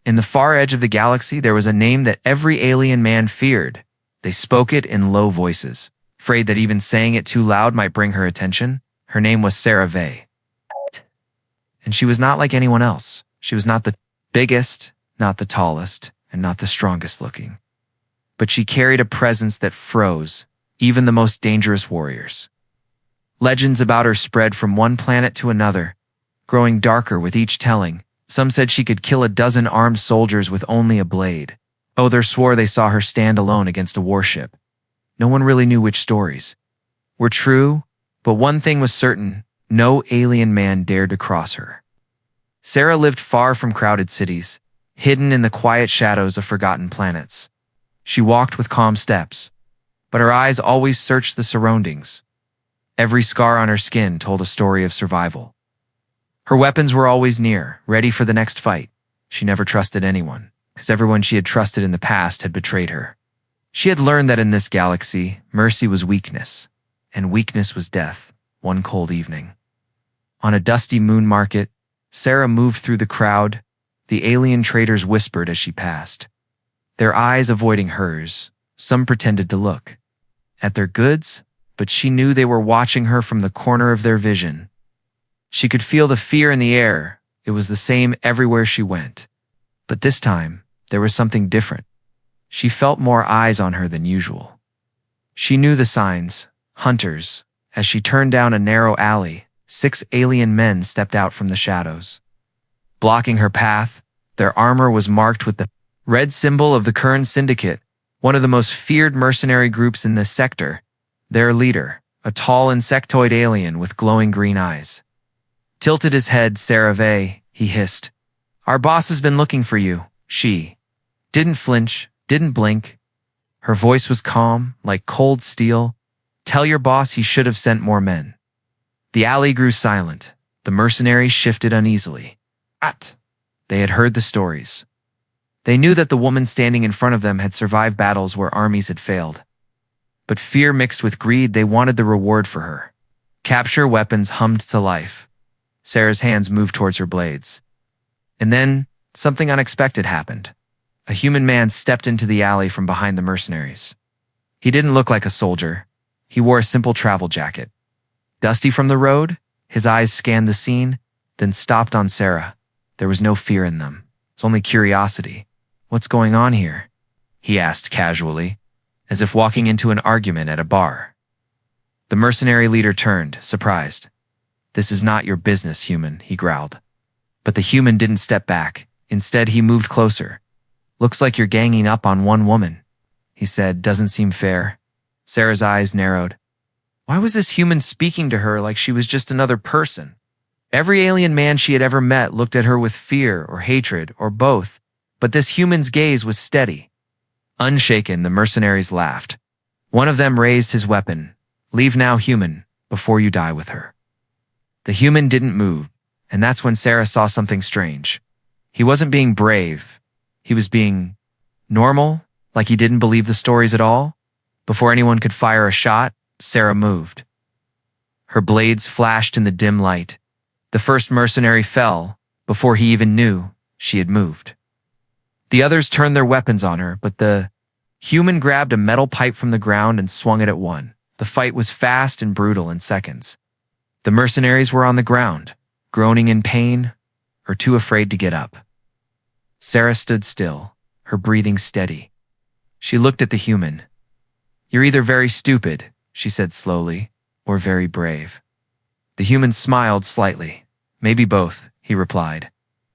In the far edge of the galaxy, there was a name that every alien man feared. They spoke it in low voices, afraid that even saying it too loud might bring her attention. Her name was SciFi. And she was not like anyone else. She was not the biggest, not the tallest, and not the strongest looking. But she carried a presence that froze even the most dangerous warriors. Legends about her spread from one planet to another, growing darker with each telling. Some said she could kill a dozen armed soldiers with only a blade. Others swore they saw her stand alone against a warship. No one really knew which stories were true, but one thing was certain: no alien man dared to cross her. Sarah lived far from crowded cities, hidden in the quiet shadows of forgotten planets. She walked with calm steps, but her eyes always searched the surroundings. Every scar on her skin told a story of survival. Her weapons were always near, ready for the next fight. She never trusted anyone, because everyone she had trusted in the past had betrayed her. She had learned that in this galaxy, mercy was weakness, and weakness was death. One cold evening, on a dusty moon market, Sarah moved through the crowd. The alien traders whispered as she passed, their eyes avoiding hers. Some pretended to look at their goods, but she knew they were watching her from the corner of their vision. She could feel the fear in the air. It was the same everywhere she went. But this time, there was something different. She felt more eyes on her than usual. She knew the signs, hunters. As she turned down a narrow alley, 6 alien men stepped out from the shadows. Blocking her path, their armor was marked with the red symbol of the Kern Syndicate, one of the most feared mercenary groups in this sector. Their leader, a tall insectoid alien with glowing green eyes, tilted his head. SciFi, he hissed. Our boss has been looking for you. She didn't flinch, didn't blink. Her voice was calm, like cold steel. Tell your boss he should have sent more men. The alley grew silent. The mercenaries shifted uneasily. They had heard the stories. They knew that the woman standing in front of them had survived battles where armies had failed. But fear mixed with greed, they wanted the reward for her. Capture weapons hummed to life. Sarah's hands moved towards her blades. And then, something unexpected happened. A human man stepped into the alley from behind the mercenaries. He didn't look like a soldier. He wore a simple travel jacket. Dusty from the road, his eyes scanned the scene, then stopped on Sarah. There was no fear in them. It's only curiosity. What's going on here? He asked casually, as if walking into an argument at a bar. The mercenary leader turned, surprised. This is not your business, human, he growled. But the human didn't step back. Instead, he moved closer. Looks like you're ganging up on one woman, he said. Doesn't seem fair. Sarah's eyes narrowed. Why was this human speaking to her like she was just another person? Every alien man she had ever met looked at her with fear or hatred or both, but this human's gaze was steady. Unshaken, the mercenaries laughed. One of them raised his weapon. Leave now, human, before you die with her. The human didn't move, and that's when Sarah saw something strange. He wasn't being brave. He was being normal, like he didn't believe the stories at all. Before anyone could fire a shot, Sarah moved. Her blades flashed in the dim light. The first mercenary fell before he even knew she had moved. The others turned their weapons on her, but the human grabbed a metal pipe from the ground and swung it at one. The fight was fast and brutal in seconds. The mercenaries were on the ground, groaning in pain or too afraid to get up. Sarah stood still, her breathing steady. She looked at the human. You're either very stupid, she said slowly, or very brave. The human smiled slightly. Maybe both, he replied.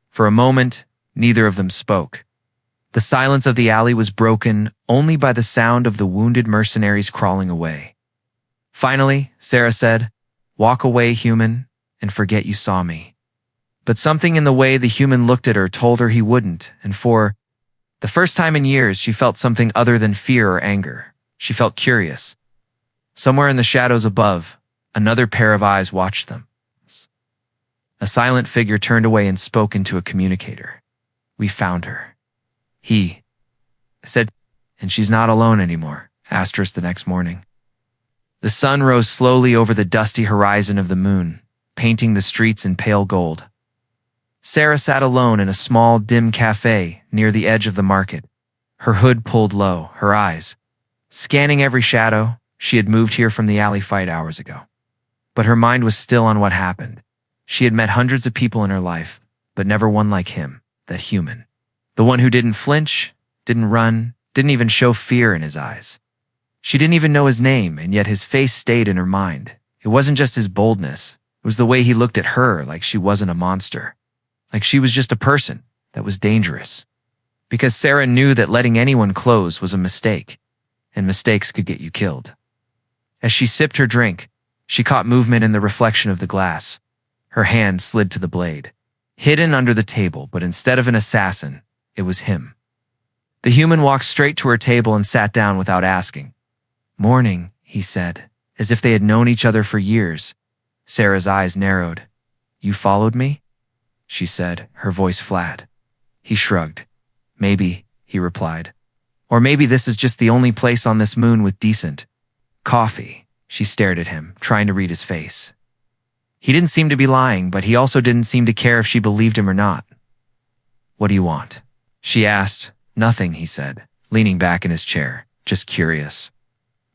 For a moment, neither of them spoke. The silence of the alley was broken only by the sound of the wounded mercenaries crawling away. Finally, Sarah said, Walk away, human, and forget you saw me. But something in the way the human looked at her told her he wouldn't, and for the first time in years, she felt something other than fear or anger. She felt curious. Somewhere in the shadows above, another pair of eyes watched them. A silent figure turned away and spoke into a communicator. We found her. He said, and she's not alone anymore. The next morning. The sun rose slowly over the dusty horizon of the moon, painting the streets in pale gold. Sarah sat alone in a small, dim cafe near the edge of the market, her hood pulled low, her eyes scanning every shadow. She had moved here from the alley fight hours ago. But her mind was still on what happened. She had met hundreds of people in her life, but never one like him, that human. The one who didn't flinch, didn't run, didn't even show fear in his eyes. She didn't even know his name, and yet his face stayed in her mind. It wasn't just his boldness. It was the way he looked at her, like she wasn't a monster. Like she was just a person that was dangerous. Because Sarah knew that letting anyone close was a mistake, and mistakes could get you killed. As she sipped her drink, she caught movement in the reflection of the glass. Her hand slid to the blade, hidden under the table, but instead of an assassin, it was him. The human walked straight to her table and sat down without asking. "Morning," he said, as if they had known each other for years. Sarah's eyes narrowed. "You followed me?" she said, her voice flat. He shrugged. "Maybe," he replied. "Or maybe this is just the only place on this moon with decent coffee." She stared at him, trying to read his face. He didn't seem to be lying, but he also didn't seem to care if she believed him or not. "What do you want?" she asked. "Nothing," he said, leaning back in his chair. "Just curious."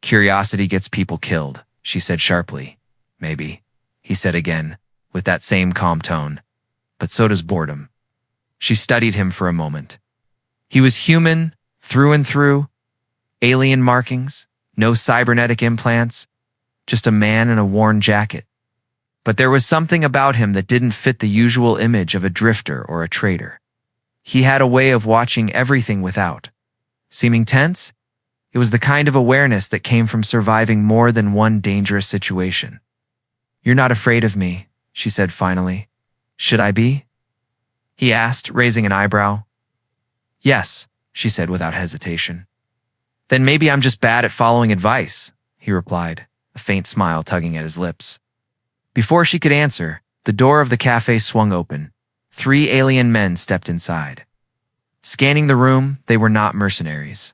"Curiosity gets people killed," she said sharply. "Maybe," he said again, with that same calm tone. "But so does boredom." She studied him for a moment. He was human, through and through. Alien markings, no cybernetic implants, just a man in a worn jacket. But there was something about him that didn't fit the usual image of a drifter or a traitor. He had a way of watching everything without seeming tense. It was the kind of awareness that came from surviving more than one dangerous situation. "You're not afraid of me," she said finally. "Should I be?" he asked, raising an eyebrow. "Yes," she said without hesitation. "Then maybe I'm just bad at following advice," he replied, a faint smile tugging at his lips. Before she could answer, the door of the cafe swung open. 3 alien men stepped inside. Scanning the room, they were not mercenaries.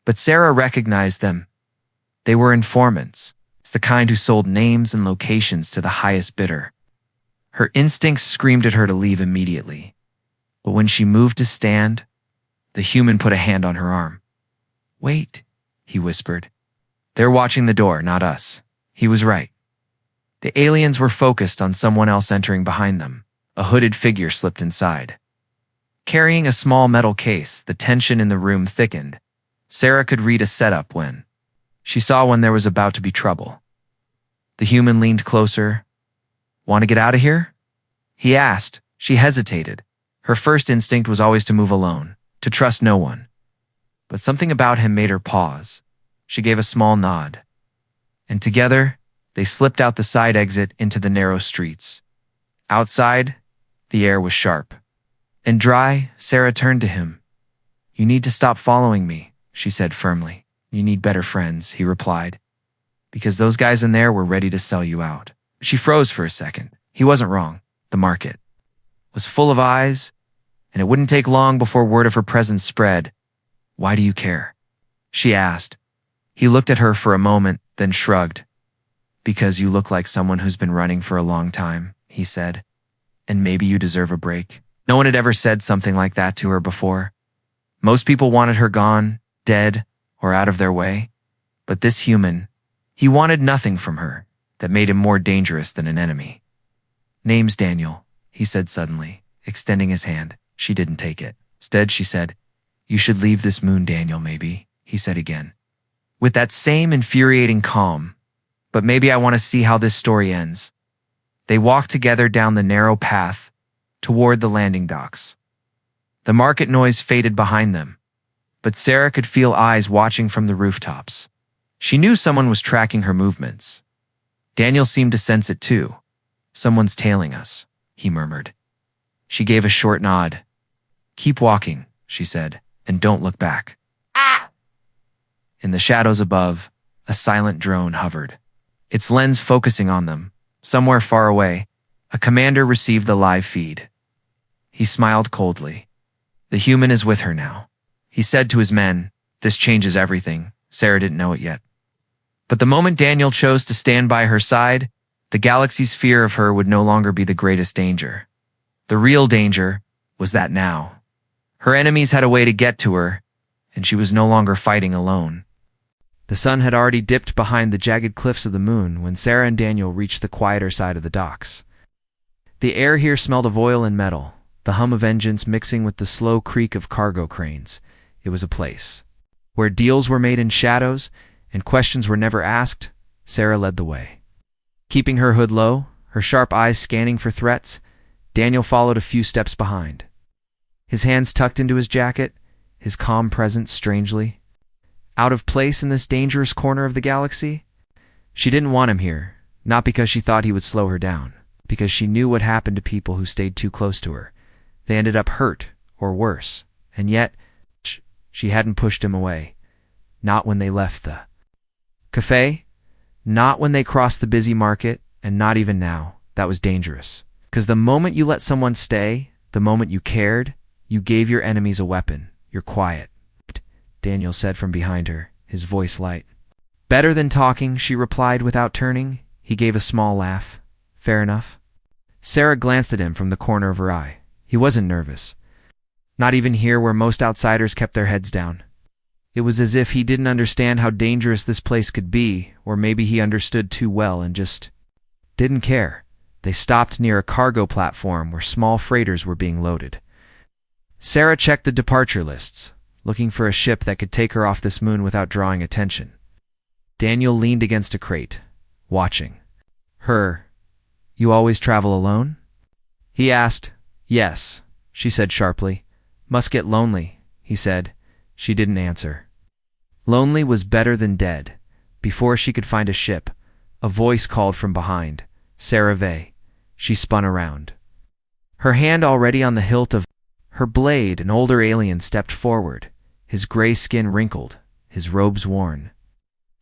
But Sarah recognized them. They were informants. It's the kind who sold names and locations to the highest bidder. Her instincts screamed at her to leave immediately. But when she moved to stand, the human put a hand on her arm. "Wait," he whispered. "They're watching the door, not us." He was right. The aliens were focused on someone else entering behind them. A hooded figure slipped inside. Carrying a small metal case, the tension in the room thickened. Sarah could read a setup when she saw when there was about to be trouble. The human leaned closer. "Want to get out of here?" he asked. She hesitated. Her first instinct was always to move alone, to trust no one. But something about him made her pause. She gave a small nod. And together, they slipped out the side exit into the narrow streets. Outside, the air was sharp and dry. Sarah turned to him. "You need to stop following me," she said firmly. "You need better friends," he replied, "because those guys in there were ready to sell you out." She froze for a second. He wasn't wrong. The market was full of eyes, and it wouldn't take long before word of her presence spread. "Why do you care?" she asked. He looked at her for a moment, then shrugged. "Because you look like someone who's been running for a long time," he said. "And maybe you deserve a break." No one had ever said something like that to her before. Most people wanted her gone, dead, or out of their way. But this human, he wanted nothing from her that made him more dangerous than an enemy. "Name's Daniel," he said suddenly, extending his hand. She didn't take it. Instead, she said, "You should leave this moon, Daniel, maybe," he said again. With that same infuriating calm. "But maybe I want to see how this story ends." They walked together down the narrow path toward the landing docks. The market noise faded behind them, but Sarah could feel eyes watching from the rooftops. She knew someone was tracking her movements. Daniel seemed to sense it too. "Someone's tailing us," he murmured. She gave a short nod. "Keep walking," she said, "and don't look back." Ah! In the shadows above, a silent drone hovered, its lens focusing on them. Somewhere far away, a commander received the live feed. He smiled coldly. "The human is with her now," he said to his men. This changes everything. Sarah didn't know it yet. But the moment Daniel chose to stand by her side, the galaxy's fear of her would no longer be the greatest danger. The real danger was that now, her enemies had a way to get to her, and she was no longer fighting alone. The sun had already dipped behind the jagged cliffs of the moon when Sarah and Daniel reached the quieter side of the docks. The air here smelled of oil and metal, the hum of engines mixing with the slow creak of cargo cranes. It was a place where deals were made in shadows and questions were never asked. Sarah led the way. Keeping her hood low, her sharp eyes scanning for threats, Daniel followed a few steps behind. His hands tucked into his jacket, his calm presence strangely out of place in this dangerous corner of the galaxy. She didn't want him here, not because she thought he would slow her down, because she knew what happened to people who stayed too close to her. They ended up hurt, or worse, and yet she hadn't pushed him away. Not when they left the cafe, not when they crossed the busy market, and not even now. That was dangerous. Because the moment you let someone stay, the moment you cared, you gave your enemies a weapon. You're quiet, Daniel said from behind her, his voice light. Better than talking, she replied without turning. He gave a small laugh. Fair enough. Sarah glanced at him from the corner of her eye. He wasn't nervous. Not even here where most outsiders kept their heads down. It was as if he didn't understand how dangerous this place could be, or maybe he understood too well and just didn't care. They stopped near a cargo platform where small freighters were being loaded. Sarah checked the departure lists, looking for a ship that could take her off this moon without drawing attention. Daniel leaned against a crate, watching her. You always travel alone? He asked. Yes, she said sharply. Must get lonely, he said. She didn't answer. Lonely was better than dead. Before she could find a ship, a voice called from behind. Sarah Vey. She spun around. Her hand already on the hilt of her blade, an older alien stepped forward, his gray skin wrinkled, his robes worn.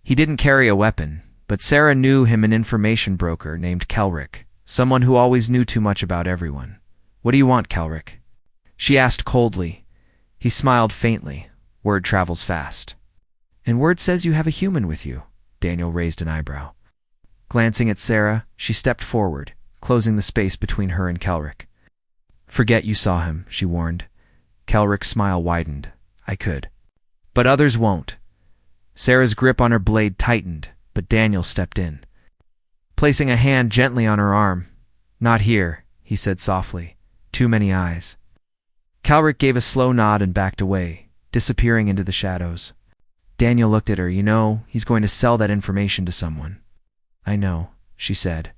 He didn't carry a weapon, but Sarah knew him, an information broker named Kelrick, someone who always knew too much about everyone. What do you want, Kelrick? She asked coldly. He smiled faintly. Word travels fast. And word says you have a human with you. Daniel raised an eyebrow. Glancing at Sarah, she stepped forward, closing the space between her and Kelrick. Forget you saw him, she warned. Kelrick's smile widened. I could. But others won't. Sarah's grip on her blade tightened, but Daniel stepped in, placing a hand gently on her arm. Not here, he said softly. Too many eyes. Kelrick gave a slow nod and backed away, disappearing into the shadows. Daniel looked at her. You know, he's going to sell that information to someone. I know, she said,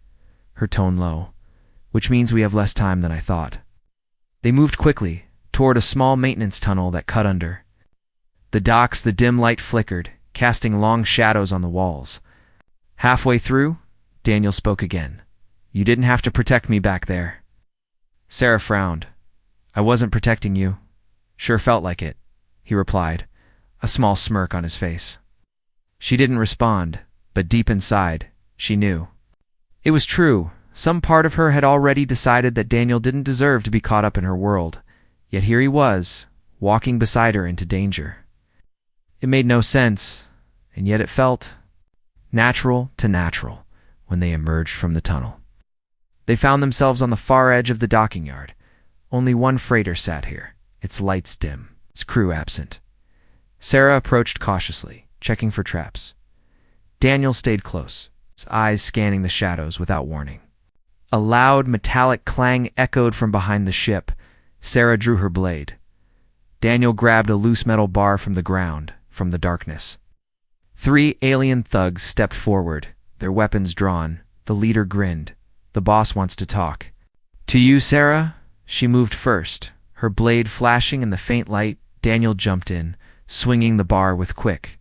her tone low, which means we have less time than I thought. They moved quickly, toward a small maintenance tunnel that cut under the docks. The dim light flickered, casting long shadows on the walls. Halfway through, Daniel spoke again. You didn't have to protect me back there. Sarah frowned. I wasn't protecting you. Sure felt like it, he replied, a small smirk on his face. She didn't respond, but deep inside, she knew. It was true. Some part of her had already decided that Daniel didn't deserve to be caught up in her world. Yet here he was, walking beside her into danger. It made no sense, and yet it felt natural to natural when they emerged from the tunnel. They found themselves on the far edge of the docking yard. Only one freighter sat here, its lights dim, its crew absent. Sarah approached cautiously, checking for traps. Daniel stayed close, his eyes scanning the shadows without warning. A loud metallic clang echoed from behind the ship. Sarah drew her blade. Daniel grabbed a loose metal bar from the ground, from the darkness. 3 alien thugs stepped forward, their weapons drawn. The leader grinned. The boss wants to talk. To you, Sarah? She moved first, her blade flashing in the faint light. Daniel jumped in, swinging the bar with quick,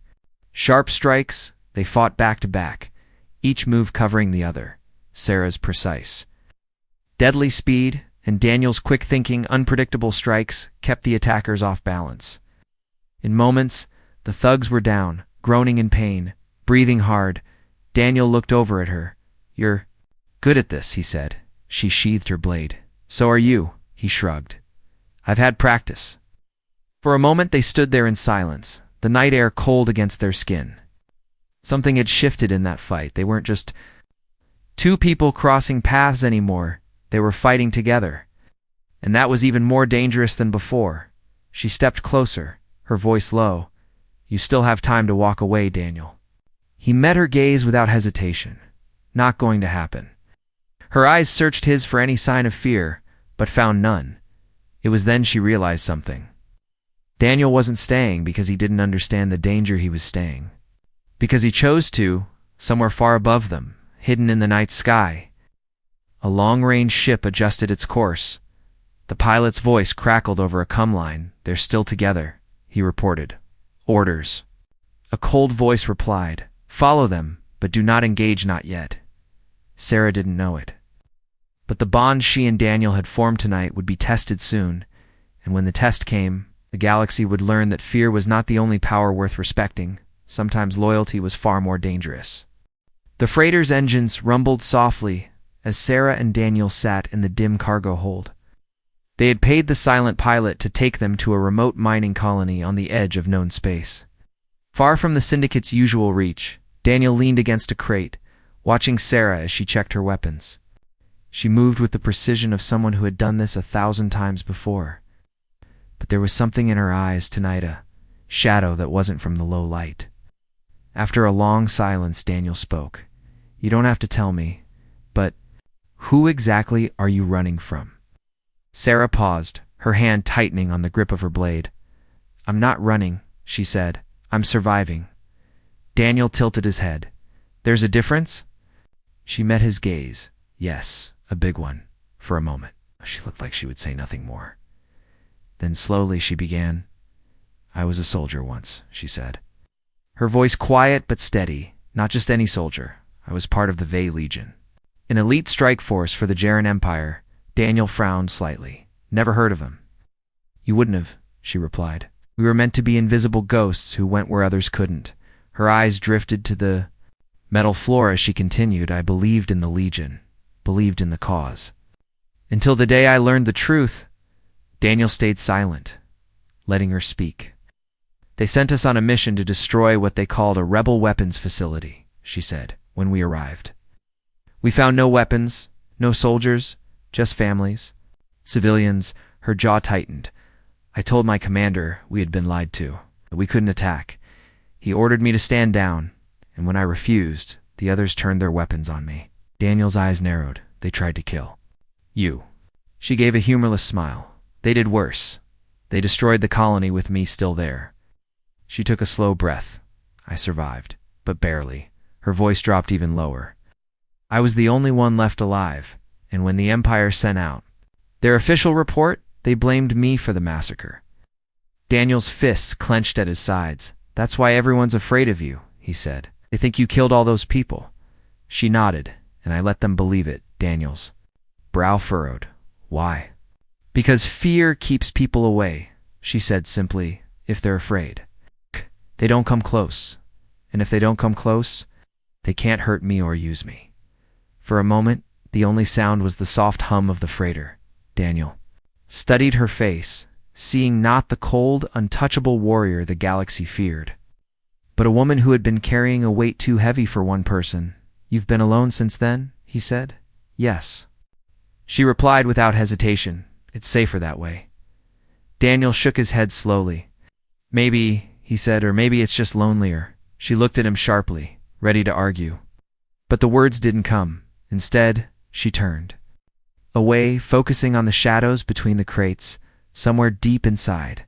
sharp strikes. They fought back to back, each move covering the other. Sarah's precise, deadly speed and Daniel's quick-thinking, unpredictable strikes kept the attackers off balance. In moments, the thugs were down, groaning in pain, breathing hard. Daniel looked over at her. You're good at this, he said. She sheathed her blade. So are you, he shrugged. I've had practice. For a moment they stood there in silence, the night air cold against their skin. Something had shifted in that fight. They weren't just 2 people crossing paths anymore. They were fighting together. And that was even more dangerous than before. She stepped closer, her voice low. "You still have time to walk away, Daniel." He met her gaze without hesitation. Not going to happen. Her eyes searched his for any sign of fear, but found none. It was then she realized something. Daniel wasn't staying because he didn't understand the danger he was staying. Because he chose to, somewhere far above them, hidden in the night sky. A long-range ship adjusted its course. The pilot's voice crackled over a cum line. "They're still together," he reported. "Orders." A cold voice replied, "Follow them, but do not engage not yet." Sarah didn't know it. But the bond she and Daniel had formed tonight would be tested soon, and when the test came, the galaxy would learn that fear was not the only power worth respecting. Sometimes loyalty was far more dangerous. The freighter's engines rumbled softly as Sarah and Daniel sat in the dim cargo hold. They had paid the silent pilot to take them to a remote mining colony on the edge of known space. Far from the syndicate's usual reach, Daniel leaned against a crate, watching Sarah as she checked her weapons. She moved with the precision of someone who had done this 1,000 times before. But there was something in her eyes tonight, a shadow that wasn't from the low light. After a long silence, Daniel spoke. "You don't have to tell me, but who exactly are you running from?" Sarah paused, her hand tightening on the grip of her blade. "I'm not running," she said. "I'm surviving." Daniel tilted his head. "There's a difference?" She met his gaze. Yes, a big one, for a moment. She looked like she would say nothing more. Then slowly she began. "I was a soldier once," she said. Her voice quiet but steady, not just any soldier. "I was part of the Vey Legion. An elite strike force for the Jaren Empire." Daniel frowned slightly. "Never heard of them." "You wouldn't have," she replied. "We were meant to be invisible ghosts who went where others couldn't." Her eyes drifted to the metal floor as she continued. "I believed in the Legion, believed in the cause. Until the day I learned the truth." Daniel stayed silent, letting her speak. "They sent us on a mission to destroy what they called a rebel weapons facility," she said, "when we arrived. We found no weapons, no soldiers, just families. Civilians." Her jaw tightened. "I told my commander we had been lied to, that we couldn't attack. He ordered me to stand down, and when I refused, the others turned their weapons on me." Daniel's eyes narrowed. "They tried to kill you." She gave a humorless smile. "They did worse. They destroyed the colony with me still there." She took a slow breath. "I survived, but barely." Her voice dropped even lower. "I was the only one left alive, and when the Empire sent out their official report, they blamed me for the massacre." Daniel's fists clenched at his sides. "That's why everyone's afraid of you," he said. "They think you killed all those people." She nodded, and I let them believe it. Daniel's brow furrowed. "Why?" "Because fear keeps people away," she said simply. "If they're afraid, they don't come close. And if they don't come close, they can't hurt me or use me." For a moment, the only sound was the soft hum of the freighter. Daniel studied her face, seeing not the cold, untouchable warrior the galaxy feared, but a woman who had been carrying a weight too heavy for one person. "You've been alone since then?" he said. "Yes." She replied without hesitation. "It's safer that way." Daniel shook his head slowly. "Maybe," he said, "or maybe it's just lonelier." She looked at him sharply, ready to argue. But the words didn't come. Instead, she turned away, focusing on the shadows between the crates, somewhere deep inside.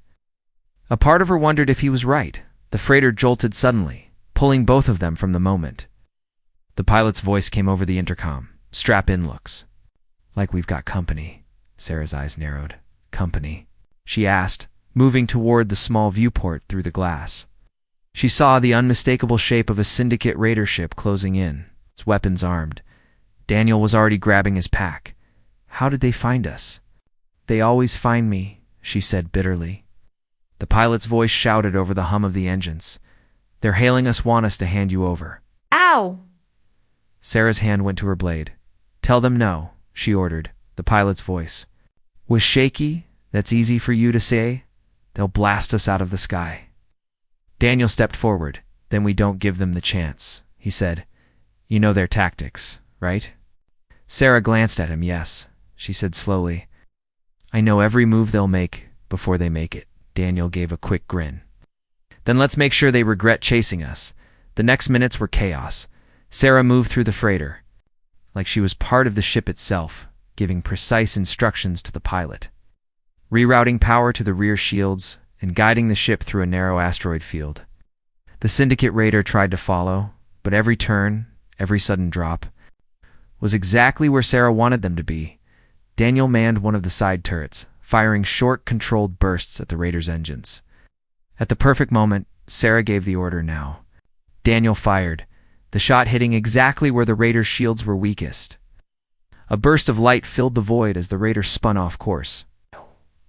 A part of her wondered if he was right. The freighter jolted suddenly, pulling both of them from the moment. The pilot's voice came over the intercom. "Strap-in looks like we've got company." Sarah's eyes narrowed. "Company?" she asked, moving toward the small viewport through the glass. She saw the unmistakable shape of a syndicate raider ship closing in, its weapons armed. Daniel was already grabbing his pack. "How did they find us?" "They always find me," she said bitterly. The pilot's voice shouted over the hum of the engines. "They're hailing us, want us to hand you over." Ow! Sarah's hand went to her blade. "Tell them no," she ordered. The pilot's voice was shaky. "That's easy for you to say. They'll blast us out of the sky." Daniel stepped forward. "Then we don't give them the chance," he said. "You know their tactics, right?" Sarah glanced at him. "Yes," she said slowly. I know every move they'll make before they make it. Daniel gave a quick grin. Then let's make sure they regret chasing us. The next minutes were chaos. Sarah moved through the freighter, like she was part of the ship itself, giving precise instructions to the pilot, rerouting power to the rear shields and guiding the ship through a narrow asteroid field. The Syndicate raider tried to follow, but every turn, every sudden drop, was exactly where Sarah wanted them to be. Daniel manned one of the side turrets, firing short, controlled bursts at the raider's engines. At the perfect moment, Sarah gave the order now. Daniel fired, the shot hitting exactly where the raider's shields were weakest. A burst of light filled the void as the raider spun off course.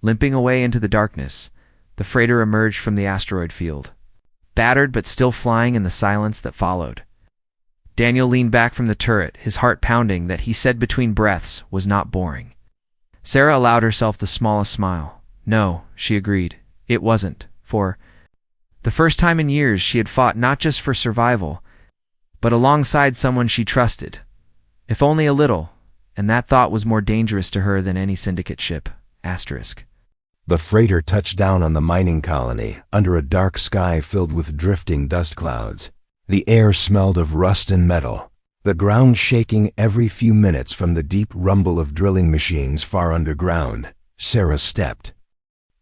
Limping away into the darkness, the freighter emerged from the asteroid field, battered but still flying in the silence that followed. Daniel leaned back from the turret, his heart pounding that he said between breaths was not boring. Sarah allowed herself the smallest smile. No, she agreed, it wasn't, for the first time in years she had fought not just for survival, but alongside someone she trusted. If only a little, and that thought was more dangerous to her than any Syndicate ship. Asterisk. The freighter touched down on the mining colony under a dark sky filled with drifting dust clouds. The air smelled of rust and metal, the ground shaking every few minutes from the deep rumble of drilling machines far underground. Sarah stepped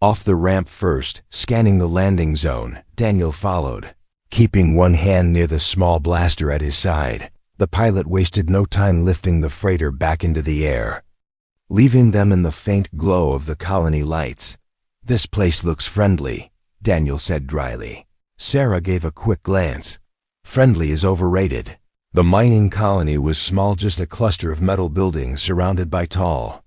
off the ramp first, scanning the landing zone. Daniel followed, keeping one hand near the small blaster at his side. The pilot wasted no time lifting the freighter back into the air, leaving them in the faint glow of the colony lights. "This place looks friendly," Daniel said dryly. Sarah gave a quick glance. Friendly is overrated. The mining colony was small, just a cluster of metal buildings surrounded by tall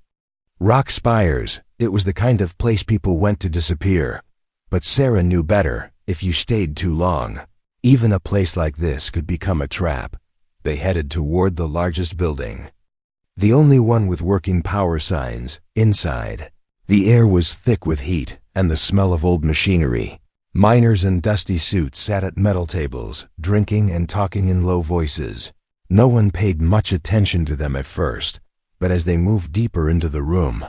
rock spires. It was the kind of place people went to disappear. But Sarah knew better. If you stayed too long, even a place like this could become a trap. They headed toward the largest building, the only one with working power signs. Inside, the air was thick with heat and the smell of old machinery. Miners in dusty suits sat at metal tables, drinking and talking in low voices. No one paid much attention to them at first, but as they moved deeper into the room,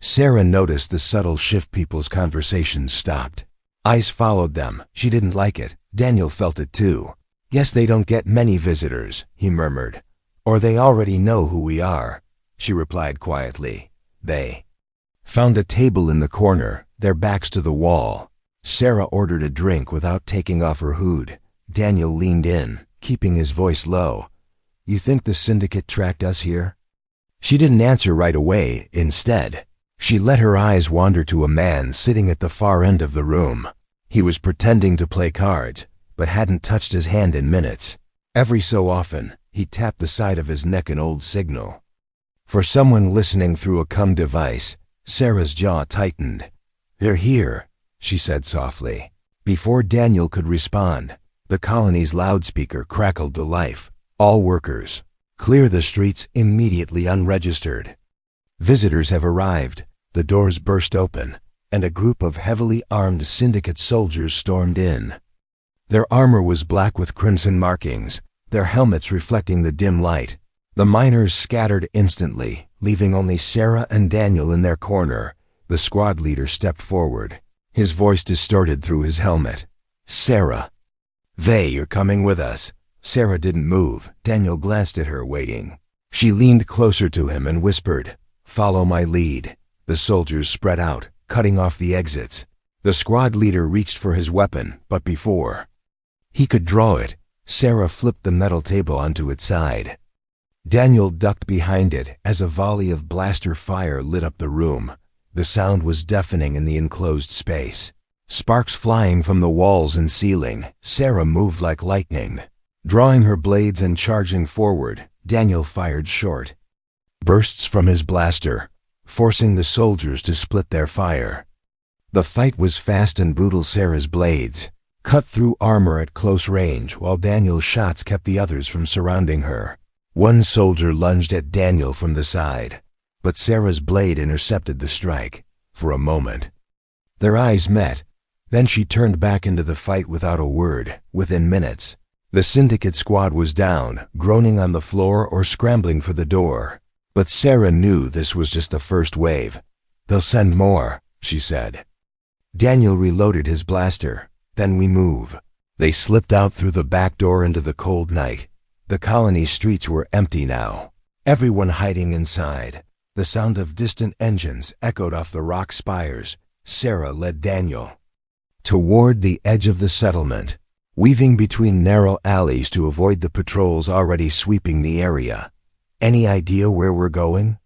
Sarah noticed the subtle shift. People's conversations stopped. Eyes followed them. She didn't like it. Daniel felt it too. "Guess they don't get many visitors," he murmured. "Or they already know who we are," she replied quietly. They found a table in the corner, their backs to the wall. Sarah ordered a drink without taking off her hood. Daniel leaned in, keeping his voice low. "You think the Syndicate tracked us here?" She didn't answer right away. Instead, she let her eyes wander to a man sitting at the far end of the room. He was pretending to play cards, but hadn't touched his hand in minutes. Every so often, he tapped the side of his neck, an old signal. For someone listening through a COM device, Sarah's jaw tightened. "They're here," she said softly. Before Daniel could respond, the colony's loudspeaker crackled to life. "All workers, clear the streets immediately. Unregistered visitors have arrived." The doors burst open, and a group of heavily armed Syndicate soldiers stormed in. Their armor was black with crimson markings, their helmets reflecting the dim light. The miners scattered instantly, leaving only Sarah and Daniel in their corner. The squad leader stepped forward, his voice distorted through his helmet. "Sarah, you're coming with us." Sarah didn't move. Daniel glanced at her, waiting. She leaned closer to him and whispered, "Follow my lead." The soldiers spread out, cutting off the exits. The squad leader reached for his weapon, but before he could draw it, Sarah flipped the metal table onto its side. Daniel ducked behind it as a volley of blaster fire lit up the room. The sound was deafening in the enclosed space, sparks flying from the walls and ceiling. Sarah moved like lightning, drawing her blades and charging forward. Daniel fired short bursts from his blaster, forcing the soldiers to split their fire. The fight was fast and brutal. Sarah's blades cut through armor at close range, while Daniel's shots kept the others from surrounding her. One soldier lunged at Daniel from the side, but Sarah's blade intercepted the strike. For a moment, their eyes met. Then she turned back into the fight without a word. Within minutes, the Syndicate squad was down, groaning on the floor or scrambling for the door. But Sarah knew this was just the first wave. They'll send more, she said. Daniel reloaded his blaster. Then we move. They slipped out through the back door into the cold night. The colony streets were empty now. Everyone hiding inside. The sound of distant engines echoed off the rock spires. Sarah led Daniel toward the edge of the settlement, weaving between narrow alleys to avoid the patrols already sweeping the area. Any idea where we're going?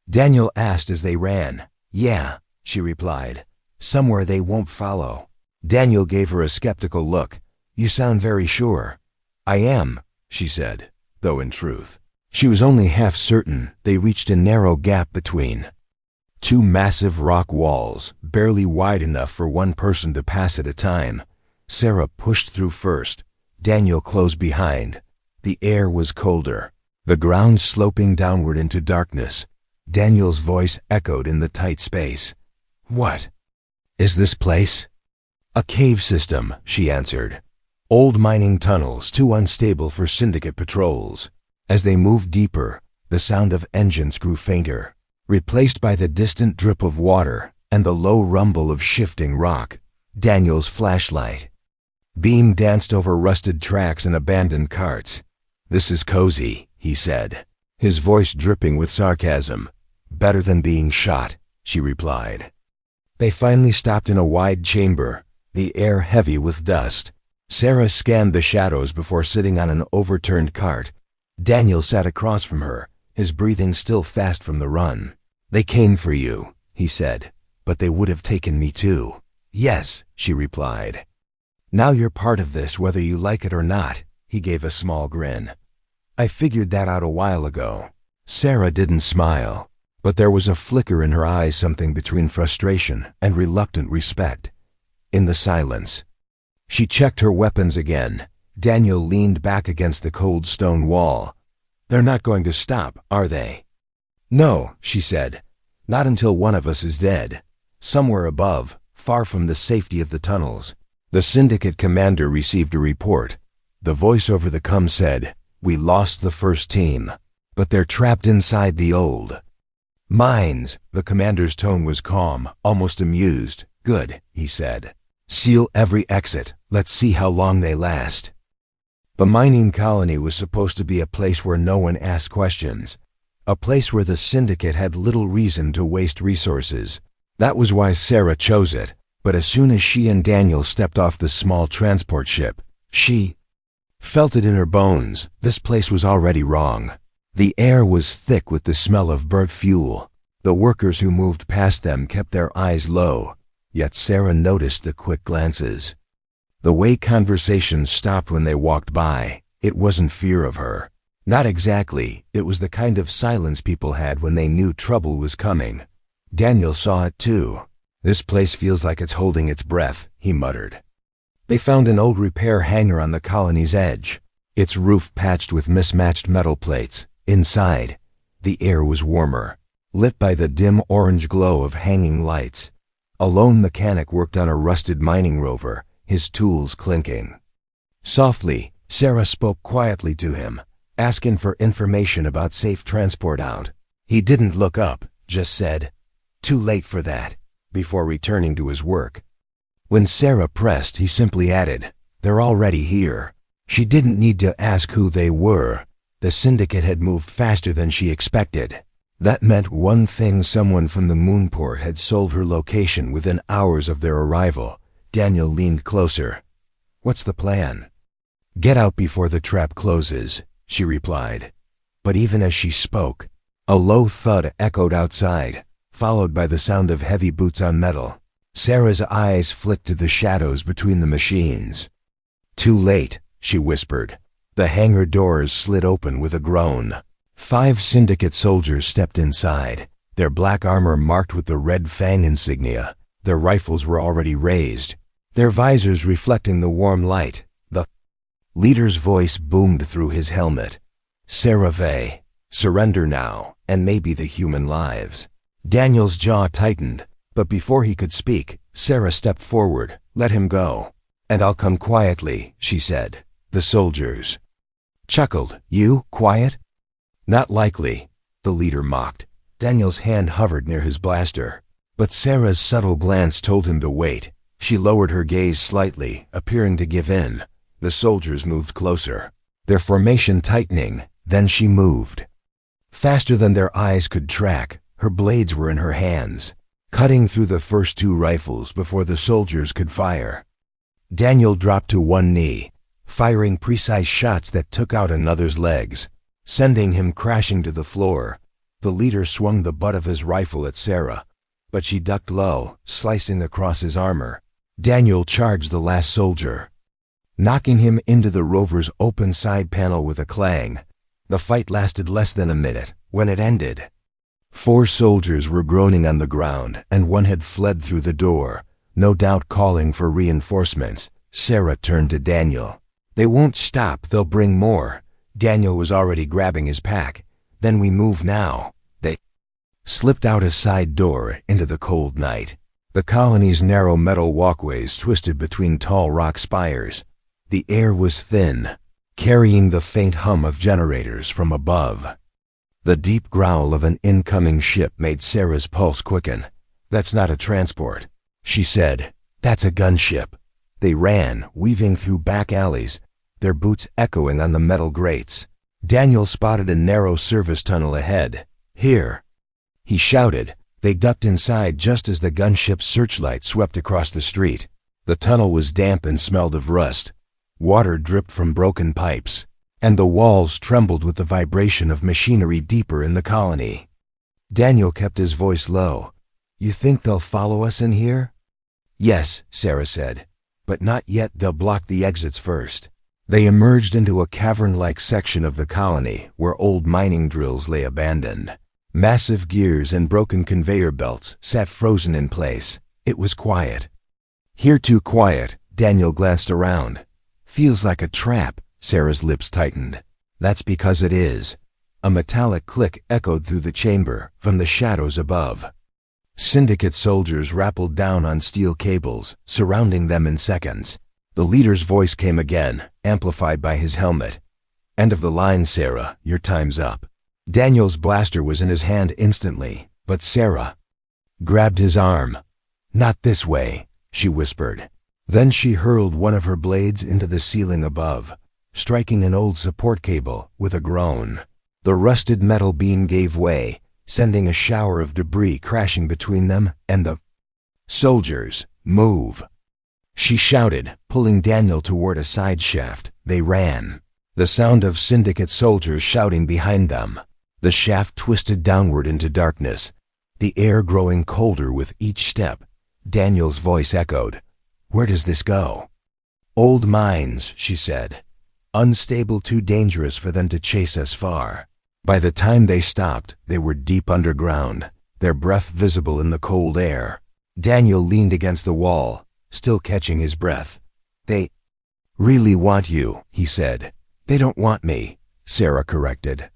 Daniel asked as they ran. Yeah, she replied. Somewhere they won't follow. Daniel gave her a skeptical look. You sound very sure. I am, she said, though in truth, she was only half certain. They reached a narrow gap between two massive rock walls, barely wide enough for one person to pass at a time. Sarah pushed through first. Daniel closed behind. The air was colder, the ground sloping downward into darkness. Daniel's voice echoed in the tight space. What is this place? A cave system, she answered. Old mining tunnels, too unstable for syndicate patrols. As they moved deeper, the sound of engines grew fainter, replaced by the distant drip of water and the low rumble of shifting rock. Daniel's flashlight beam danced over rusted tracks and abandoned carts. This is cozy, he said, his voice dripping with sarcasm. Better than being shot, she replied. They finally stopped in a wide chamber, the air heavy with dust. Sarah scanned the shadows before sitting on an overturned cart. Daniel sat across from her, his breathing still fast from the run. They came for you, he said, but they would have taken me too. Yes, she replied. Now you're part of this whether you like it or not, he gave a small grin. I figured that out a while ago. Sarah didn't smile, but there was a flicker in her eyes, something between frustration and reluctant respect. In the silence, she checked her weapons again. Daniel leaned back against the cold stone wall. They're not going to stop, are they? No, she said. Not until one of us is dead. Somewhere above, far from the safety of the tunnels. The syndicate commander received a report. The voice over the com said, We lost the first team, but they're trapped inside the old mines. The commander's tone was calm, almost amused. Good, he said. Seal every exit. Let's see how long they last. The mining colony was supposed to be a place where no one asked questions, a place where the syndicate had little reason to waste resources. That was why Sarah chose it, but as soon as she and Daniel stepped off the small transport ship, she felt it in her bones. This place was already wrong. The air was thick with the smell of burnt fuel. The workers who moved past them kept their eyes low, yet Sarah noticed the quick glances. The way conversations stopped when they walked by, it wasn't fear of her. Not exactly, it was the kind of silence people had when they knew trouble was coming. Daniel saw it too. This place feels like it's holding its breath, he muttered. They found an old repair hangar on the colony's edge, its roof patched with mismatched metal plates. Inside, the air was warmer, lit by the dim orange glow of hanging lights. A lone mechanic worked on a rusted mining rover, his tools clinking. Softly, Sarah spoke quietly to him, asking for information about safe transport out. He didn't look up, just said, "Too late for that," before returning to his work. When Sarah pressed, he simply added, "They're already here." She didn't need to ask who they were. The syndicate had moved faster than she expected. That meant one thing: someone from the moonport had sold her location within hours of their arrival. Daniel leaned closer. "What's the plan?" "Get out before the trap closes," she replied. But even as she spoke, a low thud echoed outside, followed by the sound of heavy boots on metal. Sarah's eyes flicked to the shadows between the machines. "Too late," she whispered. The hangar doors slid open with a groan. 5 syndicate soldiers stepped inside, their black armor marked with the red fang insignia. Their rifles were already raised, their visors reflecting the warm light. The leader's voice boomed through his helmet. "SciFi, surrender now, and maybe the human lives." Daniel's jaw tightened, but before he could speak, Sarah stepped forward. "Let him go, and I'll come quietly," she said. The soldiers chuckled. "You, quiet?" "Not likely," the leader mocked. Daniel's hand hovered near his blaster. But Sarah's subtle glance told him to wait. She lowered her gaze slightly, appearing to give in. The soldiers moved closer, their formation tightening. Then she moved. Faster than their eyes could track, her blades were in her hands, cutting through the first two rifles before the soldiers could fire. Daniel dropped to one knee, firing precise shots that took out another's legs, sending him crashing to the floor. The leader swung the butt of his rifle at Sarah, but she ducked low, slicing across his armor. Daniel charged the last soldier, knocking him into the rover's open side panel with a clang. The fight lasted less than a minute. When it ended, 4 soldiers were groaning on the ground, and one had fled through the door, no doubt calling for reinforcements. Sarah turned to Daniel. "They won't stop, they'll bring more." Daniel was already grabbing his pack. "Then we move now." They slipped out a side door into the cold night. The colony's narrow metal walkways twisted between tall rock spires. The air was thin, carrying the faint hum of generators from above. The deep growl of an incoming ship made Sarah's pulse quicken. "That's not a transport," she said. "That's a gunship." They ran, weaving through back alleys, their boots echoing on the metal grates. Daniel spotted a narrow service tunnel ahead. "Here," he shouted. They ducked inside just as the gunship's searchlight swept across the street. The tunnel was damp and smelled of rust. Water dripped from broken pipes, and the walls trembled with the vibration of machinery deeper in the colony. Daniel kept his voice low. "You think they'll follow us in here?" "Yes," Sarah said, "but not yet. They'll block the exits first." They emerged into a cavern-like section of the colony where old mining drills lay abandoned. Massive gears and broken conveyor belts sat frozen in place. It was quiet. "Here too quiet." Daniel glanced around. "Feels like a trap." Sarah's lips tightened. "That's because it is." A metallic click echoed through the chamber from the shadows above. Syndicate soldiers rappelled down on steel cables, surrounding them in seconds. The leader's voice came again, amplified by his helmet. "End of the line, Sarah. Your time's up." Daniel's blaster was in his hand instantly, but Sarah grabbed his arm. "Not this way," she whispered. Then she hurled one of her blades into the ceiling above, striking an old support cable with a groan. The rusted metal beam gave way, sending a shower of debris crashing between them and the soldiers. "Move!" she shouted, pulling Daniel toward a side shaft. They ran, the sound of syndicate soldiers shouting behind them. The shaft twisted downward into darkness, the air growing colder with each step. Daniel's voice echoed. "Where does this go?" "Old mines," she said. "Unstable, too dangerous for them to chase us far." By the time they stopped, they were deep underground, their breath visible in the cold air. Daniel leaned against the wall, still catching his breath. "They really want you," he said. "They don't want me," Sarah corrected.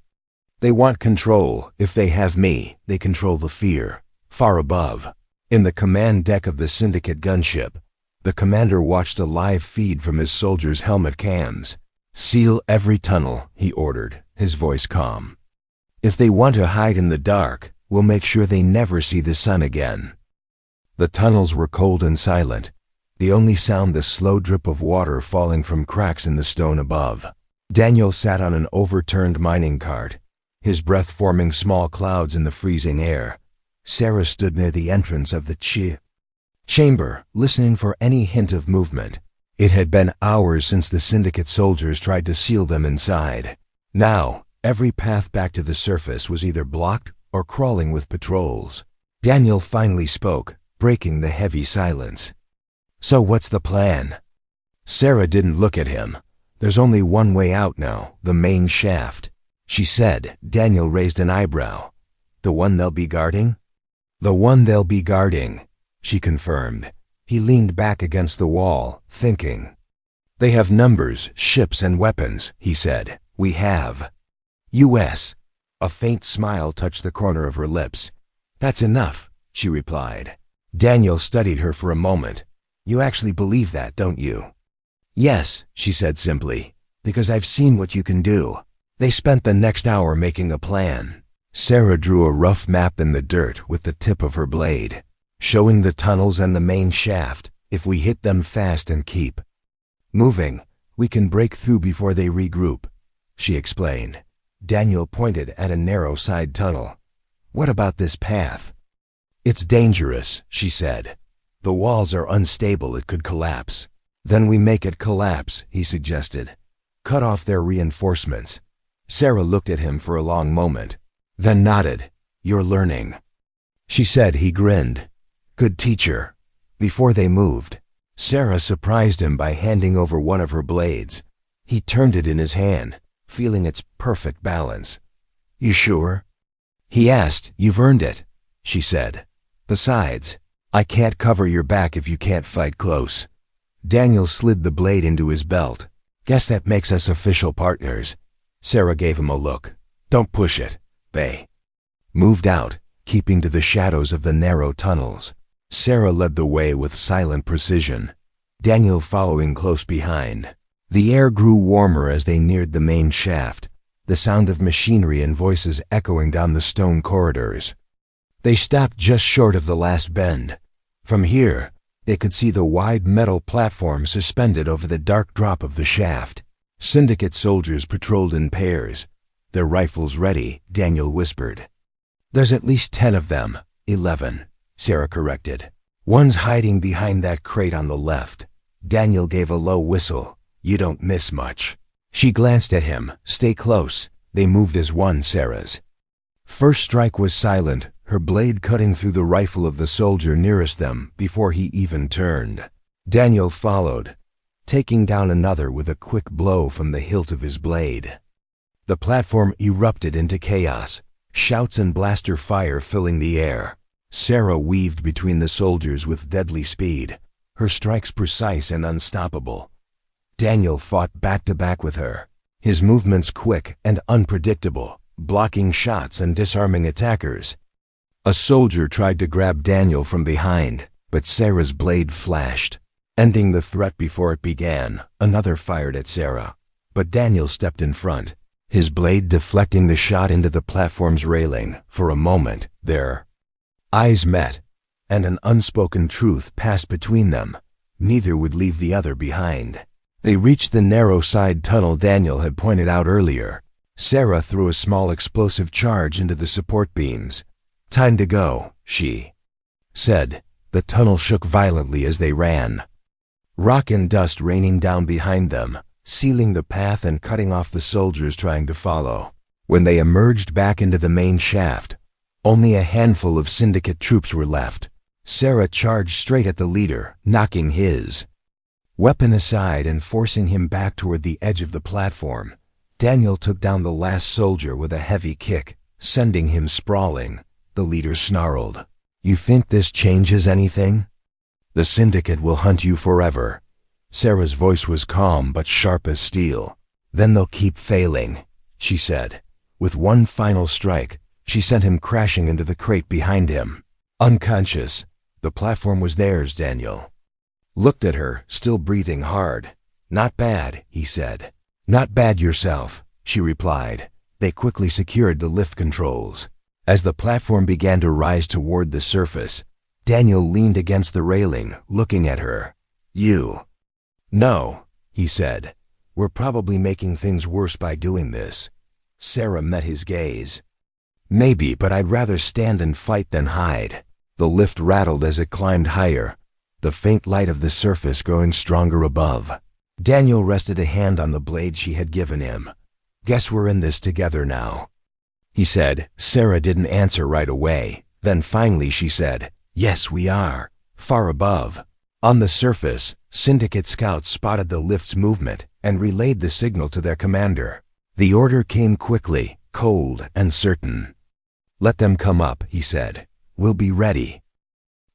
"They want control. If they have me, they control the fear." Far above, in the command deck of the Syndicate gunship, the commander watched a live feed from his soldiers' helmet cams. "Seal every tunnel," he ordered, his voice calm. "If they want to hide in the dark, we'll make sure they never see the sun again." The tunnels were cold and silent, the only sound the slow drip of water falling from cracks in the stone above. Daniel sat on an overturned mining cart, his breath forming small clouds in the freezing air. Sarah stood near the entrance of the chamber, listening for any hint of movement. It had been hours since the Syndicate soldiers tried to seal them inside. Now, every path back to the surface was either blocked or crawling with patrols. Daniel finally spoke, breaking the heavy silence. "So what's the plan?" Sarah didn't look at him. "There's only one way out now, the main shaft," she said. Daniel raised an eyebrow. "The one they'll be guarding?" "The one they'll be guarding," she confirmed. He leaned back against the wall, thinking. "They have numbers, ships, and weapons," he said. "We have U.S." A faint smile touched the corner of her lips. "That's enough," she replied. Daniel studied her for a moment. "You actually believe that, don't you?" "Yes," she said simply, "because I've seen what you can do." They spent the next hour making a plan. Sarah drew a rough map in the dirt with the tip of her blade. showing the tunnels and the main shaft. If we hit them fast and keep moving, we can break through before they regroup, she explained. Daniel pointed at a narrow side tunnel. What about this path? It's dangerous, she said. The walls are unstable, it could collapse. Then we make it collapse, he suggested. Cut off their reinforcements. Sarah looked at him for a long moment, then nodded. You're learning, she said. He grinned. Good teacher. Before they moved, Sarah surprised him by handing over one of her blades. He turned it in his hand, feeling its perfect balance. You sure? He asked. You've earned it, she said. Besides, I can't cover your back if you can't fight close. Daniel slid the blade into his belt. Guess that makes us official partners. Sarah gave him a look. Don't push it. They moved out, keeping to the shadows of the narrow tunnels. Sarah led the way with silent precision, Daniel following close behind. The air grew warmer as they neared the main shaft, the sound of machinery and voices echoing down the stone corridors. They stopped just short of the last bend. From here, they could see the wide metal platform suspended over the dark drop of the shaft. Syndicate soldiers patrolled in pairs, their rifles ready, Daniel whispered. There's at least 10 of them. 11, Sarah corrected. One's hiding behind that crate on the left. Daniel gave a low whistle. You don't miss much. She glanced at him. Stay close. They moved as one, Sarah's first strike was silent, her blade cutting through the rifle of the soldier nearest them before he even turned. Daniel followed, taking down another with a quick blow from the hilt of his blade. The platform erupted into chaos, shouts and blaster fire filling the air. Sarah weaved between the soldiers with deadly speed, her strikes precise and unstoppable. Daniel fought back to back with her, his movements quick and unpredictable, blocking shots and disarming attackers. A soldier tried to grab Daniel from behind, but Sarah's blade flashed, ending the threat before it began. Another fired at Sarah, but Daniel stepped in front, his blade deflecting the shot into the platform's railing. For a moment, their eyes met, and an unspoken truth passed between them. Neither would leave the other behind. They reached the narrow side tunnel Daniel had pointed out earlier. Sarah threw a small explosive charge into the support beams. Time to go, she said. The tunnel shook violently as they ran, rock and dust raining down behind them, sealing the path and cutting off the soldiers trying to follow. When they emerged back into the main shaft, only a handful of syndicate troops were left. Sarah charged straight at the leader, knocking his weapon aside and forcing him back toward the edge of the platform. Daniel took down the last soldier with a heavy kick, sending him sprawling. The leader snarled. You think this changes anything? The syndicate will hunt you forever. Sarah's voice was calm but sharp as steel. Then they'll keep failing, she said. With one final strike, she sent him crashing into the crate behind him. Unconscious, the platform was theirs. Daniel looked at her, still breathing hard. Not bad, he said. Not bad yourself, she replied. They quickly secured the lift controls. As the platform began to rise toward the surface, Daniel leaned against the railing, looking at her. You know, he said. We're probably making things worse by doing this. Sarah met his gaze. Maybe, but I'd rather stand and fight than hide. The lift rattled as it climbed higher, the faint light of the surface growing stronger above. Daniel rested a hand on the blade she had given him. Guess we're in this together now, he said. Sarah didn't answer right away. Then finally she said, Yes, we are. Far above, on the surface, syndicate scouts spotted the lift's movement and relayed the signal to their commander. The order came quickly, cold and certain. Let them come up, he said. We'll be ready.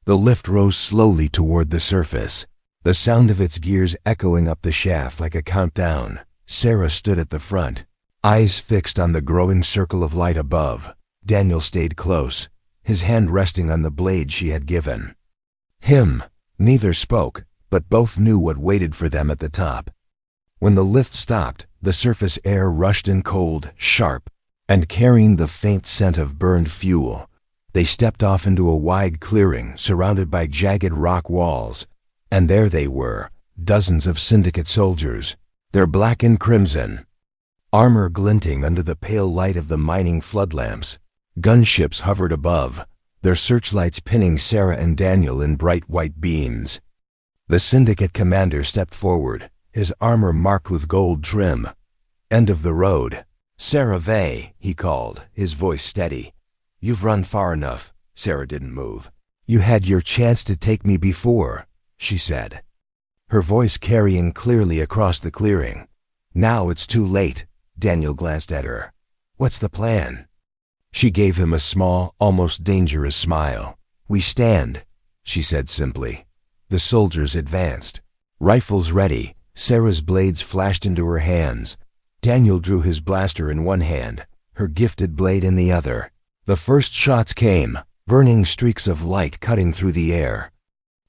The lift rose slowly toward the surface, the sound of its gears echoing up the shaft like a countdown. Sarah stood at the front, eyes fixed on the growing circle of light above. Daniel stayed close, his hand resting on the blade she had given him. Neither spoke, but both knew what waited for them at the top. When the lift stopped, the surface air rushed in cold, sharp, and carrying the faint scent of burned fuel. They stepped off into a wide clearing surrounded by jagged rock walls, and there they were, dozens of Syndicate soldiers, their black and crimson armor glinting under the pale light of the mining floodlamps. Gunships hovered above, their searchlights pinning Sarah and Daniel in bright white beams. The Syndicate commander stepped forward, his armor marked with gold trim. "End of the road. Sarah Vey," he called, his voice steady. "You've run far enough." Sarah didn't move. "You had your chance to take me before," she said, her voice carrying clearly across the clearing. "Now it's too late." Daniel glanced at her. "What's the plan?" She gave him a small, almost dangerous smile. "We stand," she said simply. The soldiers advanced, rifles ready. Sarah's blades flashed into her hands. Daniel drew his blaster in one hand, her gifted blade in the other. The first shots came, burning streaks of light cutting through the air.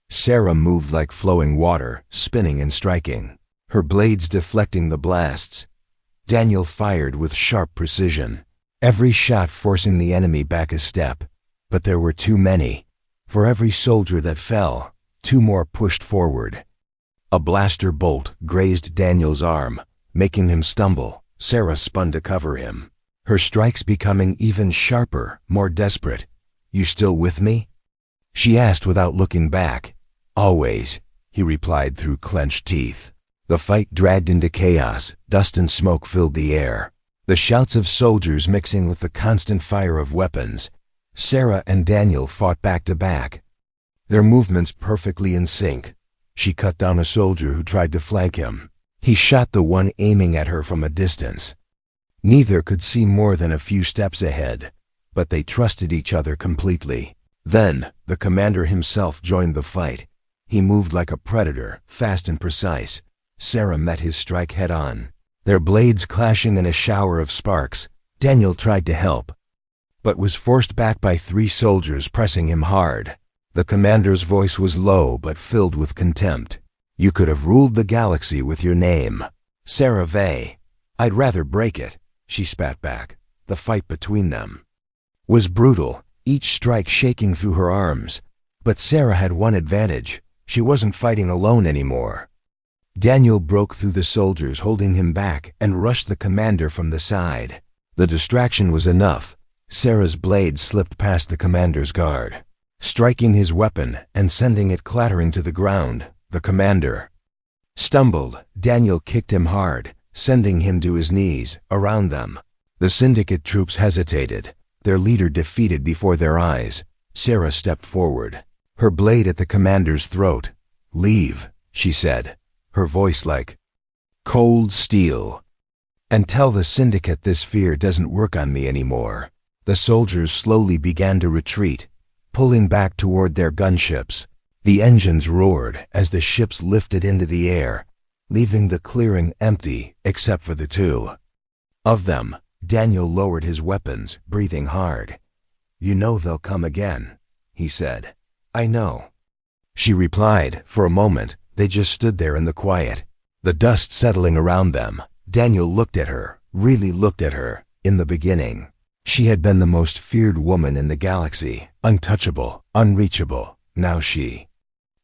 Sarah moved like flowing water, spinning and striking, her blades deflecting the blasts. Daniel fired with sharp precision, every shot forcing the enemy back a step. But there were too many. For every soldier that fell, two more pushed forward. A blaster bolt grazed Daniel's arm, making him stumble. Sarah spun to cover him, her strikes becoming even sharper, more desperate. "You still with me?" she asked without looking back. "Always," he replied through clenched teeth. The fight dragged into chaos. Dust and smoke filled the air, the shouts of soldiers mixing with the constant fire of weapons. Sarah and Daniel fought back to back, their movements perfectly in sync. She cut down a soldier who tried to flank him. He shot the one aiming at her from a distance. Neither could see more than a few steps ahead, but they trusted each other completely. Then, the commander himself joined the fight. He moved like a predator, fast and precise. Sarah met his strike head-on, their blades clashing in a shower of sparks. Daniel tried to help, but was forced back by three soldiers pressing him hard. The commander's voice was low but filled with contempt. "You could have ruled the galaxy with your name, Sarah Vey." "I'd rather break it," she spat back. The fight between them was brutal, each strike shaking through her arms. But Sarah had one advantage. She wasn't fighting alone anymore. Daniel broke through the soldiers holding him back and rushed the commander from the side. The distraction was enough. Sarah's blade slipped past the commander's guard, striking his weapon and sending it clattering to the ground. The commander stumbled. Daniel kicked him hard, sending him to his knees. Around them, the Syndicate troops hesitated, their leader defeated before their eyes. Sarah stepped forward, her blade at the commander's throat. "Leave," she said, her voice like cold steel, "and tell the Syndicate this fear doesn't work on me anymore." The soldiers slowly began to retreat, pulling back toward their gunships. The engines roared as the ships lifted into the air, leaving the clearing empty except for the two of them. Daniel lowered his weapons, breathing hard. "You know they'll come again," he said. "I know," she replied. For a moment, they just stood there in the quiet, the dust settling around them. Daniel looked at her, really looked at her. In the beginning, she had been the most feared woman in the galaxy, untouchable, unreachable. Now she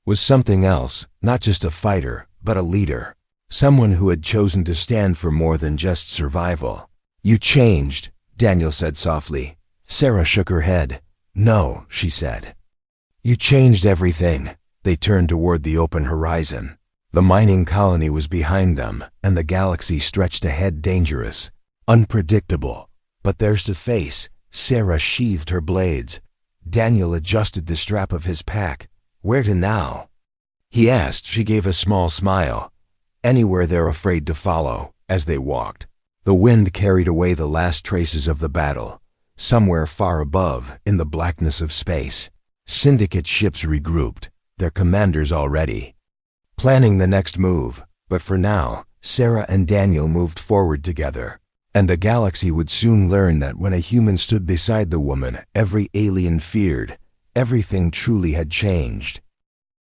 was something else, not just a fighter, but a leader, someone who had chosen to stand for more than just survival. "You changed," Daniel said softly. Sarah shook her head. "No," she said. "You changed everything." They turned toward the open horizon. The mining colony was behind them, and the galaxy stretched ahead, dangerous, unpredictable, but theirs to face. Sarah sheathed her blades. Daniel adjusted the strap of his pack. "Where to now?" he asked. She gave a small smile. "Anywhere they're afraid to follow." As they walked, the wind carried away the last traces of the battle. Somewhere far above, in the blackness of space, Syndicate ships regrouped, their commanders already planning the next move. But for now, Sarah and Daniel moved forward together, and the galaxy would soon learn that when a human stood beside the woman every alien feared, everything truly had changed.